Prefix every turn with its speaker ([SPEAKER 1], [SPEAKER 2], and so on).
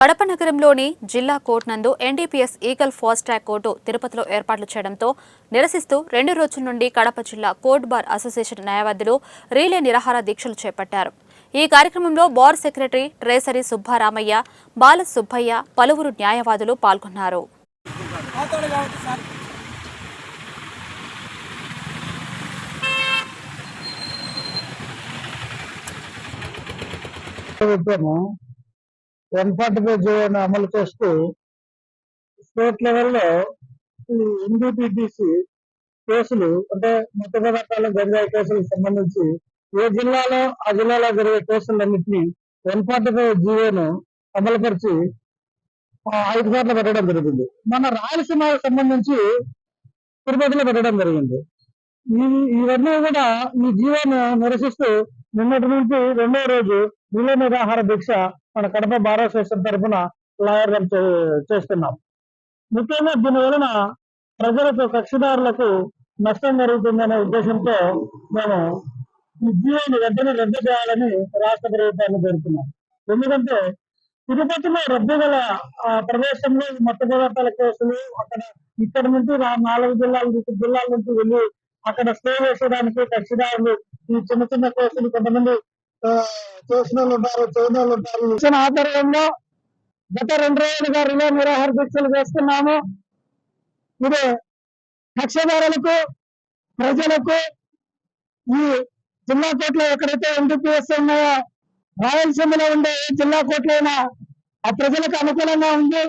[SPEAKER 1] కడప నగరంలోని జిల్లా కోర్టు నందు NDPS eagle fast track court తిరుపతిలో ఏర్పాట్లు చేయడంతో నిరసిస్తూ 2 రోజుల నుండి కడప జిల్లా కోర్ట్ బార్ అసోసియేషన్ న్యాయవాదులు రీలే నిరాహార దీక్షలు చేపట్టారు. ఈ కార్యక్రమంలో బార్ సెక్రటరీ ట్రేసరీ సుబ్బారామయ్య, బాల సుబ్బయ్య, పలువురు న్యాయవాదులు పాల్గొన్నారు.
[SPEAKER 2] అమలు చేస్తూ స్టేట్ లెవెల్లో ఎన్డీపీసీ కేసులు అంటే మత పదార్థాల గంజాయి కేసులకు సంబంధించి ఏ జిల్లాలో ఆ జిల్లాలో జరిగే కేసులన్నింటినీ 145 జీవోను అమలుపరిచి 5 సార్లు పెట్టడం జరిగింది. మన రాయలసీమకు సంబంధించి తిరుపతిలో పెట్టడం జరిగింది. ఇవన్నీ కూడా ఈ జీవోను నిరసిస్తూ నిన్నటి నుంచి 2వ రోజు రిలే నిరాహార దీక్ష మన కడప బార్ అసోసియేషన్ తరఫున లాయర్లు చేస్తున్నాం. ముఖ్యంగా దీని వలన ప్రజలకు, కక్షిదారులకు నష్టం జరుగుతుందనే ఉద్దేశంతో మేము ఈ జీవోని వెంటనే రద్దు చేయాలని రాష్ట్ర ప్రభుత్వాన్ని కోరుతున్నాం. ఎందుకంటే తిరుపతిలో రద్దు గల ప్రదేశంలో మత పదార్థాల కేసులు ఇక్కడ నుంచి 4 జిల్లాల నుంచి వెళ్ళి అక్కడ స్టే చేసేదానికి కక్షిదారులు ఈ చిన్న చిన్న కేసులు కొంతమంది చేసిన వాళ్ళు ఉంటారు, చేయని వాళ్ళు ఉంటారు. ఆధ్వర్యంలో గత 2 రోజులుగా రిలే నిరాహార దీక్షలు చేస్తున్నాము. ఇది కక్షదారులకు, ప్రజలకు ఈ జిల్లా కోర్టులో ఎక్కడైతే ఎన్డీపీఎస్ ఉన్నాయో రాయలసీమలో ఉండే జిల్లా కోర్టులైనా ఆ ప్రజలకు అనుకూలంగా ఉంది.